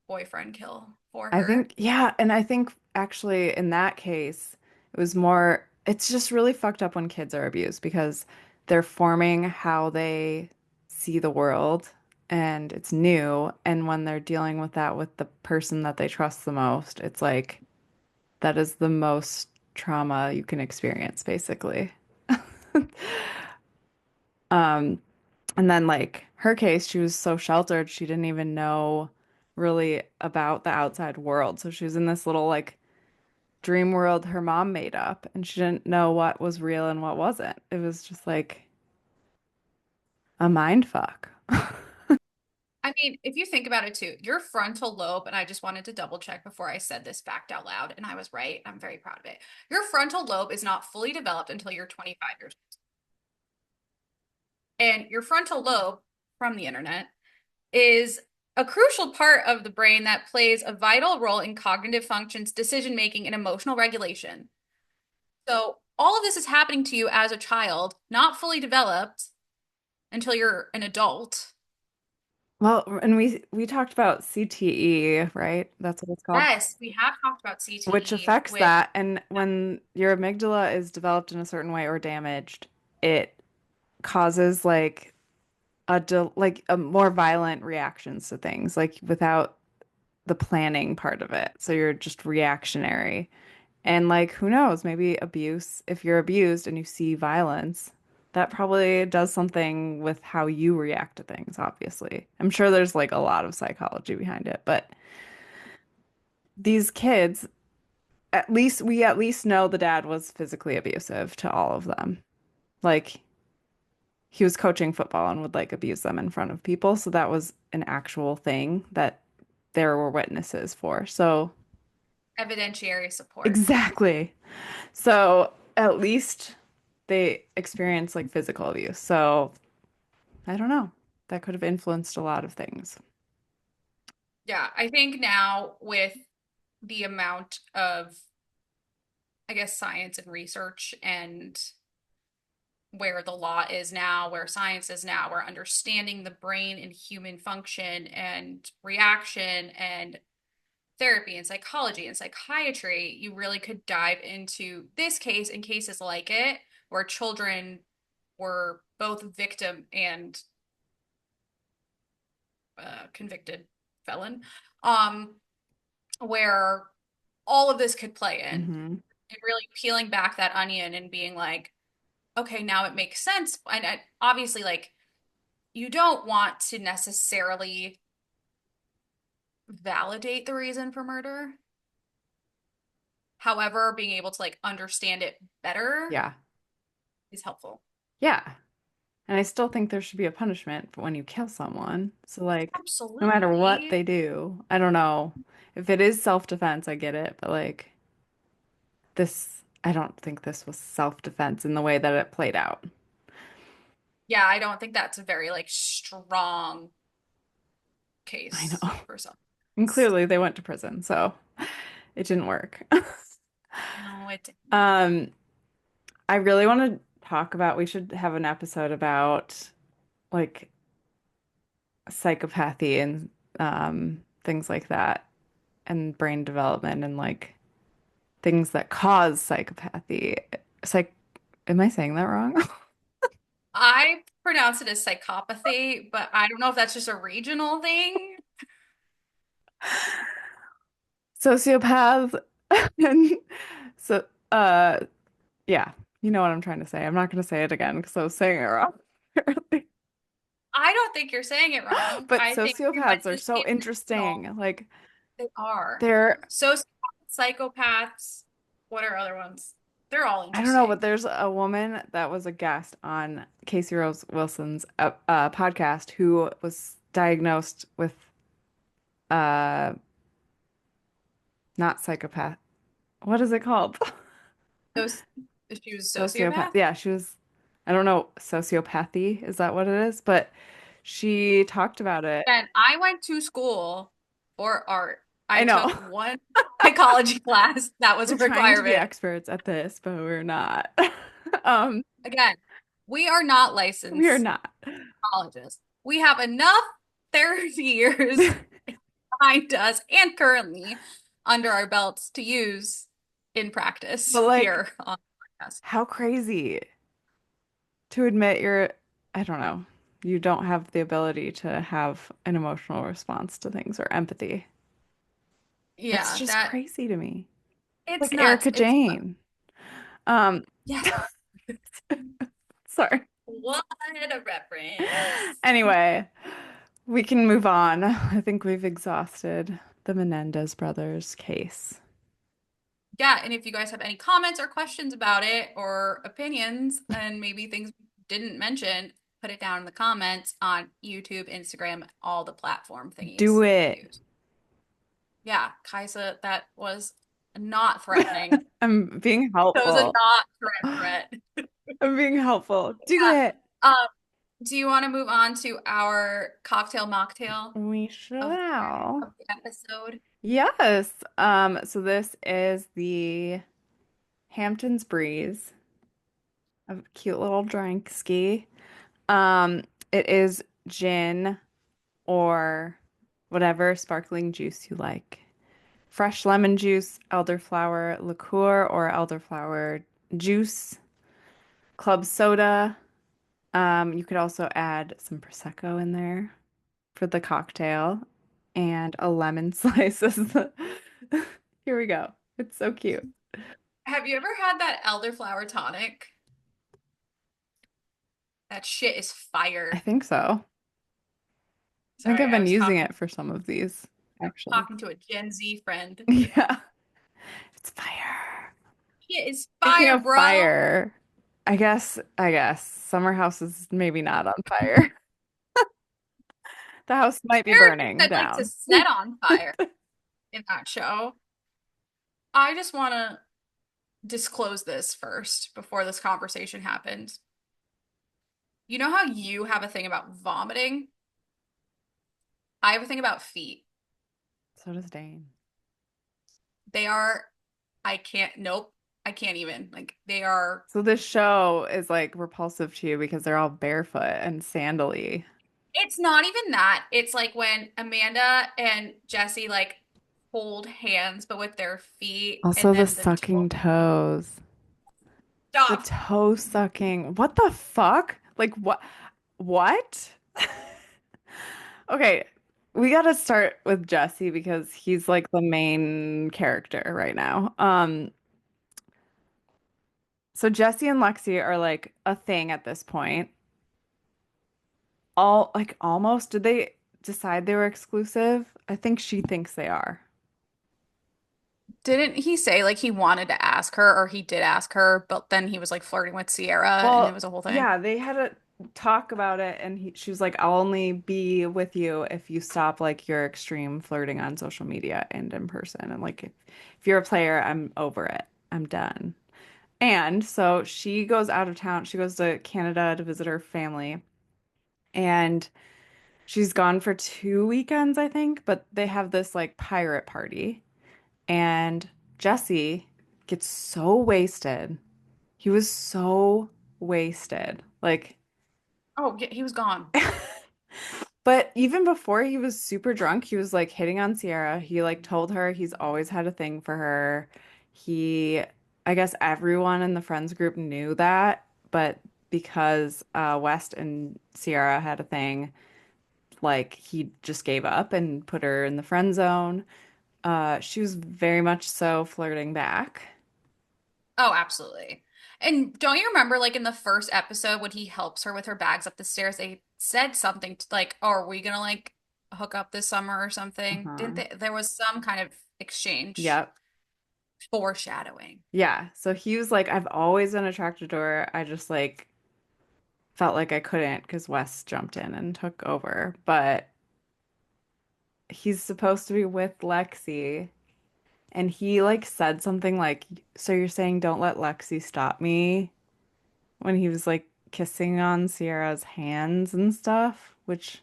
boyfriend kill for I her. think, yeah, and I think actually in that case, it was more, it's just really fucked up when kids are abused because they're forming how they see the world and it's new. And when they're dealing with that with the person that they trust the most, it's like that is the most trauma you can experience, basically. Um, and then like her case, she was so sheltered, she didn't even know really about the outside world. So she was in this little like dream world her mom made up, and she didn't know what was real and what wasn't. It was just like a mind fuck. I mean, if you think about it too, your frontal lobe, and I just wanted to double check before I said this fact out loud, and I was right. I'm very proud of it. Your frontal lobe is not fully developed until you're 25 years old. And your frontal lobe, from the internet, is a crucial part of the brain that plays a vital role in cognitive functions, decision making, and emotional regulation. So, all of this is happening to you as a child, not fully developed until you're an adult. Well, and we talked about CTE, right? That's what it's called, Yes, we have talked about which CTE affects with that. And when your amygdala is developed in a certain way or damaged, it causes like like a more violent reactions to things, like without the planning part of it. So you're just reactionary. And like, who knows, maybe abuse, if you're abused and you see violence, that probably does something with how you react to things, obviously. I'm sure there's like a lot of psychology behind it, but these kids, at least know the dad was physically abusive to all of them. Like he was coaching football and would like abuse them in front of people. So that was an actual thing that there were witnesses for. So evidentiary support. exactly. So at least they experience like physical abuse. So I don't know. That could have influenced a lot of things. Yeah, I think now with the amount of, I guess, science and research and where the law is now, where science is now, where understanding the brain and human function and reaction and therapy and psychology and psychiatry, you really could dive into this case and cases like it where children were both victim and convicted felon, um, where all of this could play in Hmm. and really peeling back that onion and being like, okay, now it makes sense. And obviously, like, you don't want to necessarily validate the reason for murder. However, being able to like understand it better Yeah. is helpful. Yeah. And I still think there should be a punishment for when you kill someone. So like no matter what Absolutely. they do, I don't know. If it is self-defense, I get it, but like this, I don't think this was self-defense in the way that it played out. Yeah, I don't think that's a very like strong I case know. for some. And clearly they went to prison, so it didn't work. No, it didn't. Um, I really want to talk about, we should have an episode about like psychopathy and things like that and brain development and like things that cause psychopathy. Psych, am I saying that wrong? I pronounce it as psychopathy, but I don't know if that's just a regional thing. Sociopath and so yeah, you know what I'm trying to say. I'm not going to say it again because I was saying it wrong. I don't think you're saying it wrong. But I think everyone sociopaths are just so keeps it regional. interesting. Like They are. they're Sociopaths, psychopaths. What are other ones? They're all I don't know, but interesting. there's a woman that was a guest on Casey Rose Wilson's podcast who was diagnosed with uh not psychopath. What is it called? Those She was a Sociopath. sociopath. Yeah, she was, I don't know, sociopathy, is that what it is? But she talked about it. And I went to school for art. I I know. took one psychology class that was We're a trying to be requirement. experts at this, but we're not. Um, Again, we are not we are licensed not. psychologists. We have enough therapy years behind us and currently under our belts to use in practice But like, here on the podcast. how crazy to admit you're, I don't know, you don't have the ability to have an emotional response to things or empathy. That's Yeah, just that crazy to me. it's Like nuts. Erica It's Jane. Um, yeah. sorry. What a reference. Anyway, we can move on. I think we've exhausted the Menendez brothers case. Yeah, and if you guys have any comments or questions about it or opinions and maybe things we didn't mention, put it down in the comments on YouTube, Instagram, all the platform Do thingies we it. use. Yeah, Kaisa, that was not threatening. I'm being That was a helpful. not threat. I'm being helpful. Do Yeah. it. Um, do you want to move on to our cocktail mocktail We of shall. of the episode? Yes. So this is the Hamptons Breeze, a cute little drink ski. Um, it is gin or whatever sparkling juice you like. Fresh lemon juice, elderflower liqueur or elderflower juice, club soda. You could also add some prosecco in there for the cocktail and a lemon slice as the Here we go. It's so cute. Have you ever had that elderflower tonic? That shit is I fire. think so. I think Sorry, I've I been was using it for some of these, actually. talking to a Gen Z friend. Yeah, it's fire. Shit is Speaking fire, of bro. fire, I guess Summer House is maybe not on fire. The house might be Characters burning I'd like to down. set on fire in that show. I just want to disclose this first before this conversation happens. You know how you have a thing about vomiting? I have a thing about feet. So does Dane. They are, I can't, nope, I can't even. Like, they are, So this show is like repulsive to you because they're all barefoot and sandally. it's not even that. It's like when Amanda and Jesse like hold hands, but with their feet, Also and the then the toe sucking toes. The stop. toe sucking. What the fuck? Like what? What? Okay, we gotta start with Jesse because he's like the main character right now. So Jesse and Lexi are like a thing at this point. All like almost. Did they decide they were exclusive? I think she thinks they are. Didn't he say like he wanted to ask her or he did ask her, but then he was like flirting with Sierra and it Well, was a whole thing? yeah, they had a talk about it, and she was like, "I'll only be with you if you stop like your extreme flirting on social media and in person. And like, if you're a player, I'm over it. I'm done." And so she goes out of town. She goes to Canada to visit her family, and she's gone for 2 weekends, I think. But they have this like pirate party, and Jesse gets so wasted. He was so wasted. Like, Oh, yeah, he was gone. but even before he was super drunk, he was like hitting on Sierra. He like told her he's always had a thing for her. He, I guess everyone in the friends group knew that, but because West and Sierra had a thing, like he just gave up and put her in the friend zone. She was very much so flirting back. Oh, absolutely. And don't you remember, like in the first episode when he helps her with her bags up the stairs, they said something to, like, "Oh, are we gonna like hook up this summer or something?" Didn't Uh-huh. they? There was some kind of exchange, Yep. foreshadowing. Yeah. So he was like, I've always been attracted to her. I just like felt like I couldn't because Wes jumped in and took over. But he's supposed to be with Lexi. And he like said something like, "So you're saying don't let Lexi stop me?" when he was like kissing on Sierra's hands and stuff, which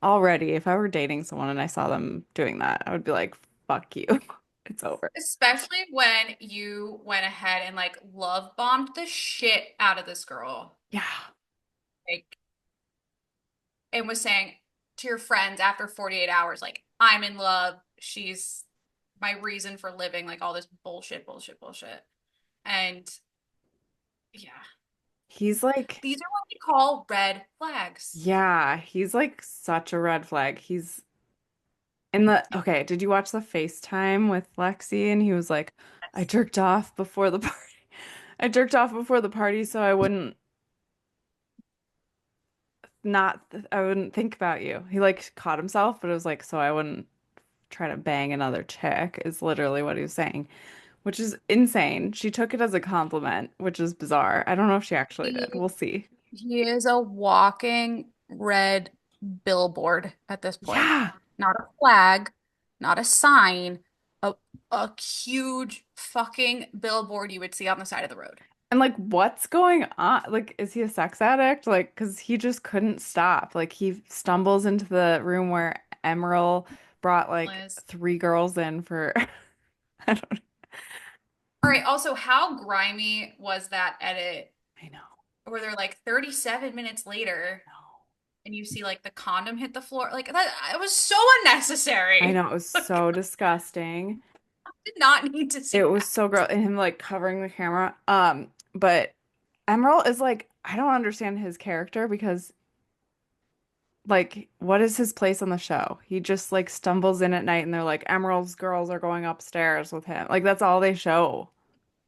already, if I were dating someone and I saw them doing that, I would be like, fuck you. It's over. Especially when you went ahead and like love bombed the shit out of this girl. Yeah. Like, and was saying to your friends after 48 hours, like, I'm in love. She's my reason for living, like all this bullshit, bullshit, bullshit. And yeah, He's like, these are what we call red flags. yeah, he's like such a red flag. He's in the, okay, did you watch the FaceTime with Lexi? And he was like, I jerked off before the party. I jerked off before the party so I wouldn't I wouldn't think about you. He like caught himself, but it was like, so I wouldn't try to bang another chick, is literally what he was saying, which is insane. She took it as a compliment, which is bizarre. I don't know if she actually did. He, We'll see. he is a walking red billboard at this point. Yeah. Not a flag, not a sign, a, a huge fucking billboard you would see on the side of the road. And like, what's going on? Like, is he a sex addict? Like, because he just couldn't stop. Like, he stumbles into the room where Emerald brought like Liz. three girls in for, I don't know. All right, also, how grimy was that edit I know. where they're like 37 minutes later No. and you see like the condom hit the floor? Like that, it was so I unnecessary. know. It was Like, so disgusting. did not need to It see was that. so gross. And him like covering the camera. But Emerald is like, I don't understand his character because like, what is his place on the show? He just like stumbles in at night and they're like, Emerald's girls are going upstairs with him. Like, that's all they show.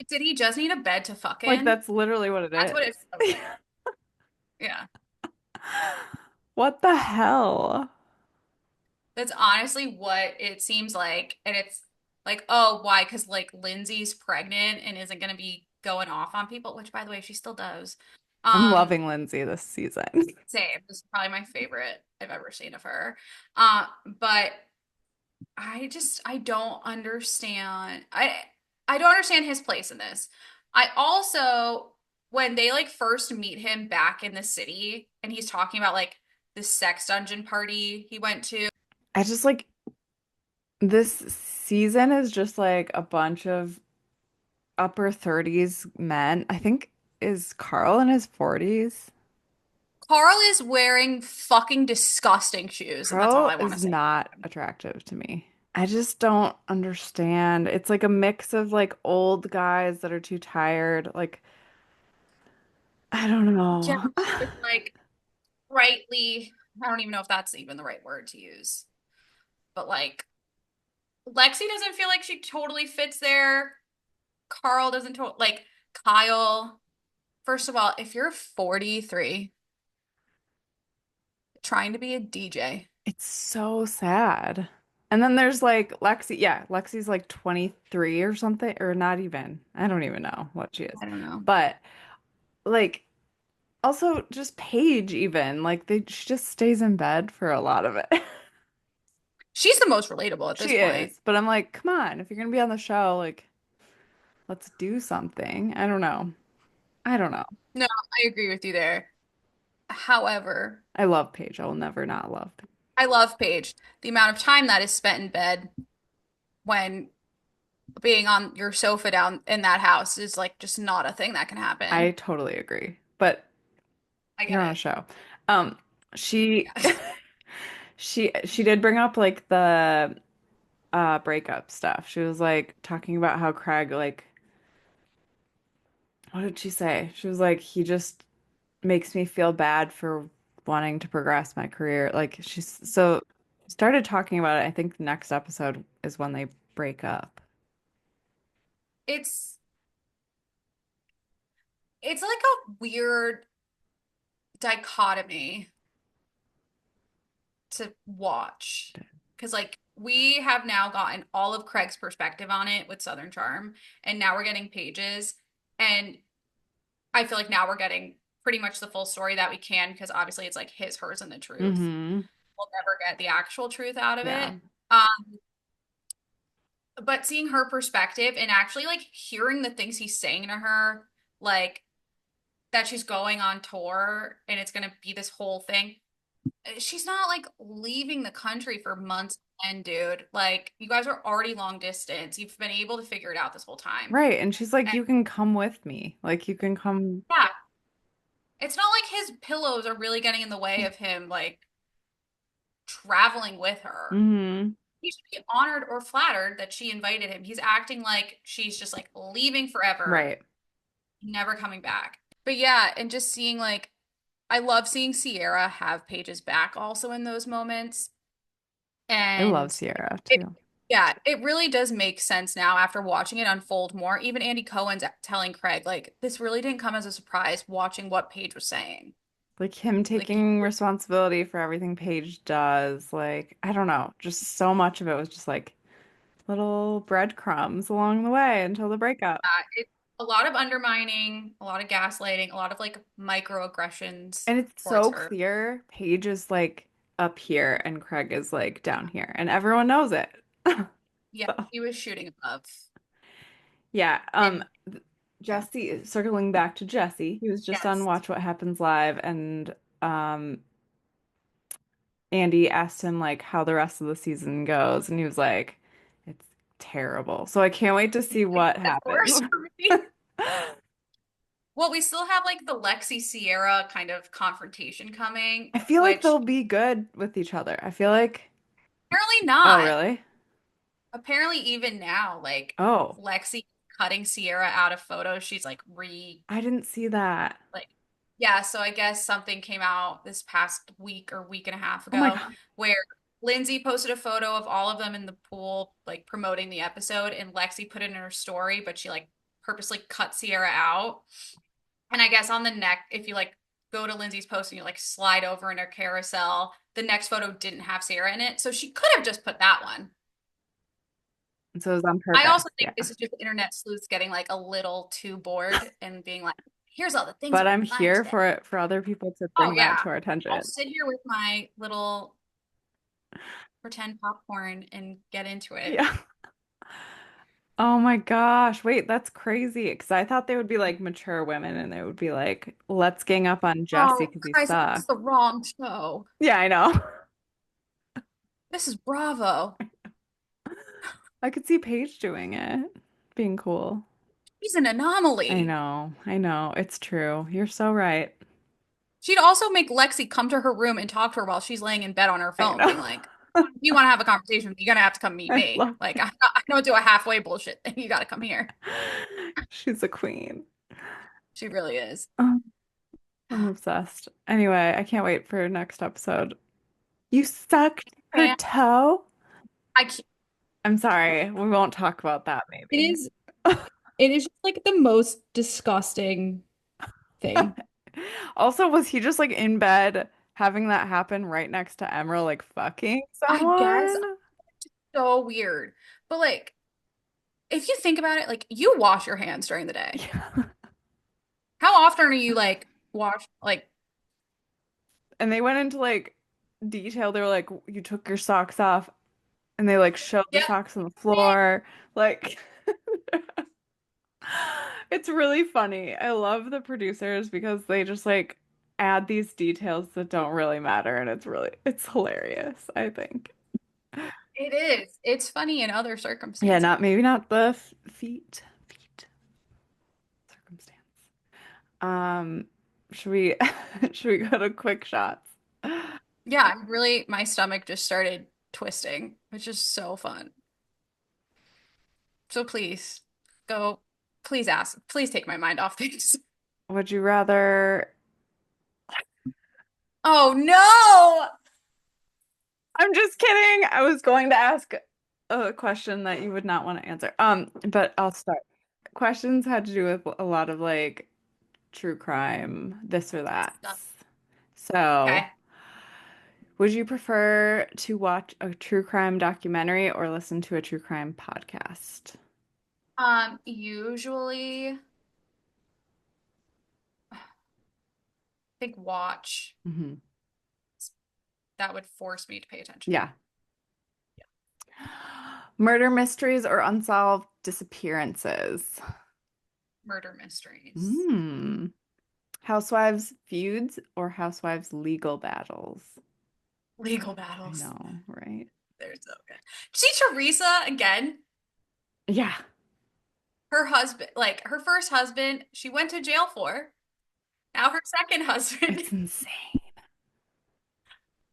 Did he just need a bed to fuck Like, in? that's literally what That's what it it feels is. like. Yeah. What the hell? That's honestly what it seems like. And it's like, oh, why? Because like Lindsay's pregnant and isn't going to be going off on people, which by the way, she still does. I'm Um, loving Lindsay this season. Same. This is probably my favorite I've ever seen of her. But I don't understand. I don't understand his place in this. I also when they like first meet him back in the city and he's talking about like the sex dungeon party he went to. I just like this season is just like a bunch of upper 30s men. I think is Carl in his 40s. Carl is wearing fucking disgusting shoes, and that's all Carl I want to is say. not attractive to me. I just don't understand. It's like a mix of like old guys that are too tired. Like, I don't Yeah, know. with like rightly, I don't even know if that's even the right word to use, but like Lexi doesn't feel like she totally fits there. Carl doesn't like Kyle. First of all, if you're 43 trying to be a DJ, It's so sad. And then there's like Lexi. Yeah, Lexi's like 23 or something, or not even. I don't even know what she is. I don't know. But like also just Paige even. Like she just stays in bed for a lot of it. She's the most relatable at this She point. is. But I'm like, come on, if you're gonna be on the show, like let's do something. I don't know. I don't know. No, I agree with you there. However, I love Paige. I will never not love Paige. I love Paige. The amount of time that is spent in bed when being on your sofa down in that house is like just not a thing that can I happen. totally agree. But I you're get on a it. show. She Yeah. she did bring up like the breakup stuff. She was like talking about how Craig like what did she say? She was like he just makes me feel bad for wanting to progress my career. Like she's so started talking about it. I think the next episode is when they break up. It's it's like a weird dichotomy to watch because like we have now gotten all of Craig's perspective on it with Southern Charm, and now we're getting Paige's, and I feel like now we're getting pretty much the full story that we can because obviously it's like his, hers, and the truth. Mm-hmm. We'll never get the actual truth out of it. Yeah. Um, but seeing her perspective and actually like hearing the things he's saying to her, like that she's going on tour and it's gonna be this whole thing. She's not like leaving the country for months and dude. Like you guys are already long distance. You've been able to figure it out this whole time. Right. And she's like, And you can come with me. Like, you can come. yeah, it's not like his pillows are really getting in the way of him like traveling with her. Hmm. He should be honored or flattered that she invited him. He's acting like she's just like leaving forever, Right. never coming back. But yeah, and just seeing like I love seeing Sierra have Paige's back also in those moments. I love And Sierra it, too. yeah, it really does make sense now after watching it unfold more. Even Andy Cohen's telling Craig, like, this really didn't come as a surprise watching what Paige was saying. Like him Like, you, taking responsibility for everything Paige does. Like, I don't know. Just so much of it was just like little breadcrumbs along the way until the breakup. it, a lot of undermining, a lot of gaslighting, a lot of like microaggressions And it's towards so her. clear. Paige is like up here and Craig is like down here, and everyone knows it. Yeah, So, he was shooting above. yeah. And Jesse, circling back to Jesse, he was just on yes, Watch What Happens Live, and Andy asked him like how the rest of the season goes, and he was like, "It's terrible." So I can't wait to see what that's happens. worse for me. Well, we still have like the Lexi Sierra kind of confrontation coming, I feel like which they'll be good with each other. I feel like, apparently oh, not. really? Apparently, even now, like Oh, Lexi cutting Sierra out of photos, she's I didn't see that. like, yeah. So I guess something came out this past week or week and a half Oh my ago God. where Lindsay posted a photo of all of them in the pool, like promoting the episode, and Lexi put it in her story, but she like purposely cut Sierra out. And I guess on the neck, if you like go to Lindsay's post and you like slide over in her carousel, the next photo didn't have Sierra in it. So she could have just put that one. So it was on I purpose. also think Yeah. this is just internet sleuths getting like a little too bored and being like, here's all the things But we I'm can find here today. for it for other people to Oh bring that yeah. to our I'll attention. sit here with my little pretend popcorn and get into it. Yeah. Oh my gosh. Wait, that's crazy. Because I thought they would be like mature women and they would be like, let's gang up on Jesse Oh, because he guys, this is sucks. the wrong show. Yeah, I know. This is Bravo. I could see Paige doing it, being cool. She's an I anomaly. know. I know. It's true. You're so right. She'd also make Lexi come to her room and talk to her while she's laying in bed on her I phone, being know. like, if you want to have a conversation with me, you're gonna have to come meet I me. love Like, it. I don't do a halfway bullshit thing. You gotta come here. She's a queen. She really is. Oh, I'm obsessed. Anyway, I can't wait for next episode. You sucked her Man, toe? I can't. I'm sorry. We won't talk about that, It maybe. is it is just like the most disgusting thing. Also, was he just like in bed having that happen right next to Emerald, like fucking I guess someone? so weird. But like if you think about it, like you wash your hands during the day. Yeah. How often are you like wash like And they went into like detail. They were like, you took your socks off, and they like showed the yep. socks on the floor. Like, it's really funny. I love the producers because they just like add these details that don't really matter, and it's hilarious, I think. It is. It's funny in other Yeah, circumstances. not maybe not the feet circumstance. Um, should we should we go to quick shots? Yeah, I'm really my stomach just started twisting, which is so fun. So please go, please ask, please take my mind off things. Would you rather? Oh no! I'm just kidding. I was going to ask a question that you would not want to answer. But I'll start. Questions had to do with a lot of like true crime, this or that. Stuff. So, Okay. would you prefer to watch a true crime documentary or listen to a true crime podcast? Usually, I think watch Hmm. that would force me to pay attention. Yeah. Murder mysteries or unsolved disappearances. Murder mysteries. Hmm. Housewives feuds or housewives legal battles. Legal I battles. know, right? They're so good. See Teresa again? Yeah, Her husband, like her first husband, she went to jail for. Now her second husband. it's insane.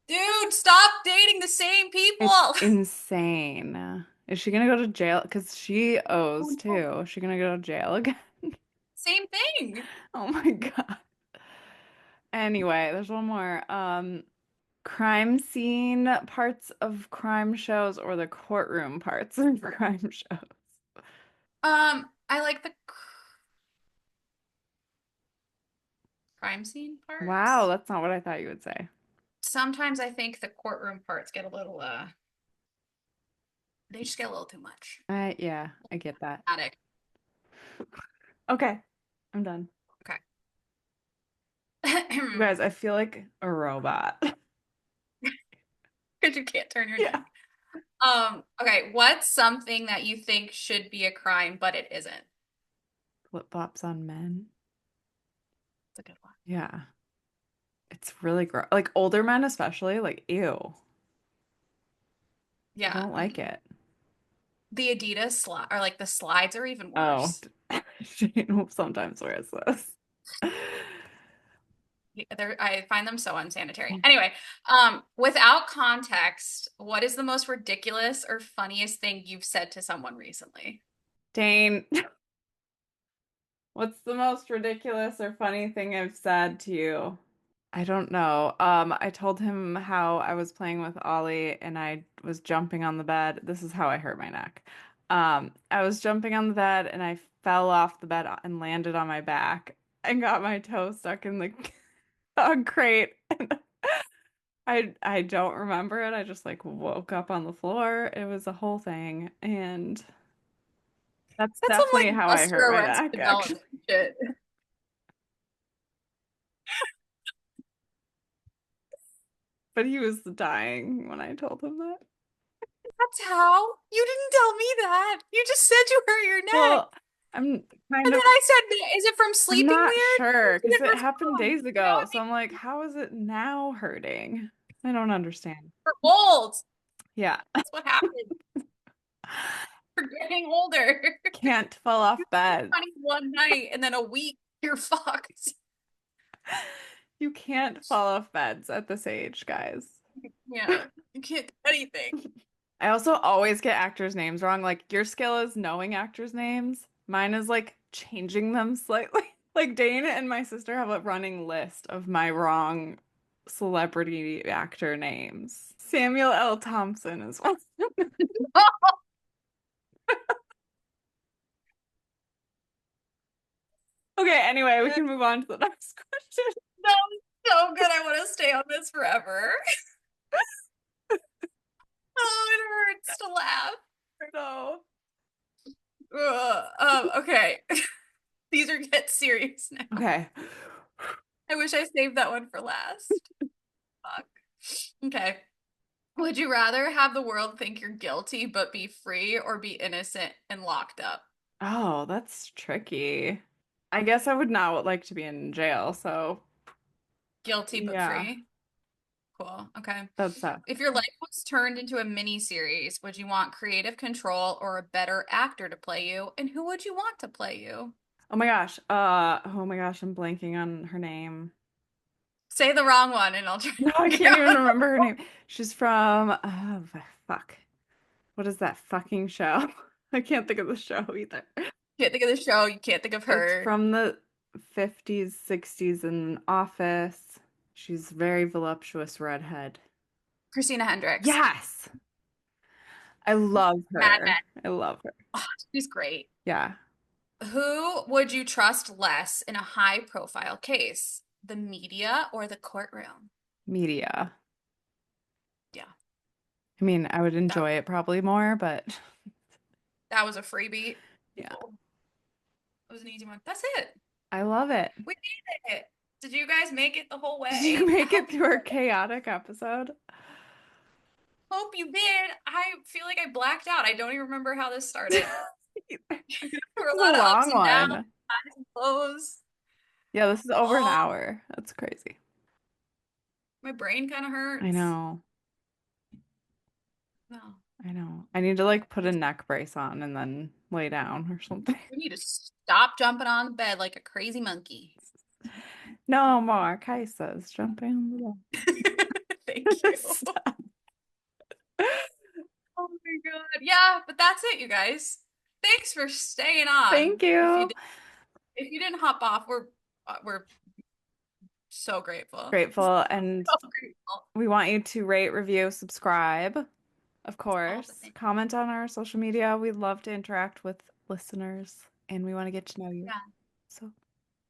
Dude, stop dating the same It's people. insane. Is she gonna go to jail? Because she Oh owes no. too. Is she gonna go to jail again? Same thing. Oh my God. Anyway, there's one more. Crime scene parts of crime shows or the courtroom parts of crime shows. I like the crime scene Wow, parts. that's not what I thought you would say. Sometimes I think the courtroom parts get a little they just get a little too much. Yeah, I get that. Dramatic. Okay, I'm done. Okay. You guys, I feel like a robot. Because you can't turn your Yeah. neck. Okay, what's something that you think should be a crime, but it isn't? Flip-flops on men. It's a good one. Yeah. It's really gross. Like older men especially, like ew. I Yeah. don't like it. The Adidas slide or like the slides are even Oh, worse. Shane sometimes wears this. I find them so unsanitary. Anyway, without context, what is the most ridiculous or funniest thing you've said to someone recently? Dane, what's the most ridiculous or funny thing I've said to you? I don't know. I told him how I was playing with Ollie and I was jumping on the bed. This is how I hurt my neck. I was jumping on the bed and I fell off the bed and landed on my back and got my toe stuck in the dog crate. I don't remember it. I just like woke up on the floor. It was a whole thing, and that's That's some definitely like how I Buster hurt my Arrested neck, actually. Development shit. But he was dying when I told him that. That's how? You didn't tell me that. You just said you hurt your neck. Well, I'm kind And of then I said, is it from I'm sleeping not weird? sure You because didn't it happened respond. days Now ago. it So makes I'm like, how is it now hurting? I don't understand. for old. Yeah. That's what happened. You're getting older. Can't fall off bed. Honey, one night and then a week, you're fucked. You can't fall off beds at this age, guys. Yeah, you can't do anything. I also always get actors' names wrong. Like your skill is knowing actors' names. Mine is like changing them slightly. Like Dane and my sister have a running list of my wrong celebrity actor names. Samuel L. Thompson is one. Okay, anyway, we can move on to the next question. That was so good. I want to stay on this forever. Oh, it hurts to laugh. No. Okay. These are get serious now. Okay. I wish I saved that one for last. Fuck. Okay. Would you rather have the world think you're guilty but be free or be innocent and locked up? Oh, that's tricky. I guess I would not like to be in jail, so Guilty but yeah, free. Cool. Okay. that sucks. If your life was turned into a mini series, would you want creative control or a better actor to play you? And who would you want to play you? Oh my gosh. Oh my gosh, I'm blanking on her name. Say the wrong one and I'll try No, to I figure can't even out. remember her name. She's from fuck. What is that fucking show? I can't think of the show either. Can't think of the show. You can't think of It's her. from the 50s, 60s in Office. She's very voluptuous redhead. Christina Hendricks. Yes. I love Mad Men. her. I love her. Oh, she's great. Yeah. Who would you trust less in a high profile case? The media or the courtroom? Media. Yeah, I mean, I would that enjoy it probably more, but that was a freebie. yeah. Cool. It was an easy one. That's it. I love it. We did it. Did you guys make it the whole Did you way? I make hope it you through our did. chaotic episode? hope you did. I feel like I blacked out. I don't even remember how this started. There were a It's a lot of ups long and downs, one. highs and lows. Yeah, this is over an Oh, hour. That's crazy. my brain kind of I hurts. know. No, I know. I need to like put a neck brace on and then lay down or something. we need to stop jumping on the bed like a crazy monkey. No more Kaisas jumping on the Thank wall. you. Stop. Oh my God. Yeah, but that's it, you guys. Thanks for staying Thank on. you. If you didn't hop off, we're so grateful. Grateful. And So grateful. we want you to rate, review, subscribe, of All the course. things. Comment on our social media. We love to interact with listeners and we want to get to know you. Yeah. So,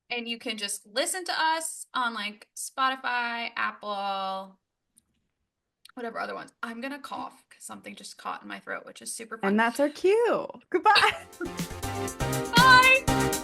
And you can just listen to us on like Spotify, Apple, whatever other ones. I'm gonna cough because something just caught in my throat, which is super and fun. that's our cue. Goodbye. Bye.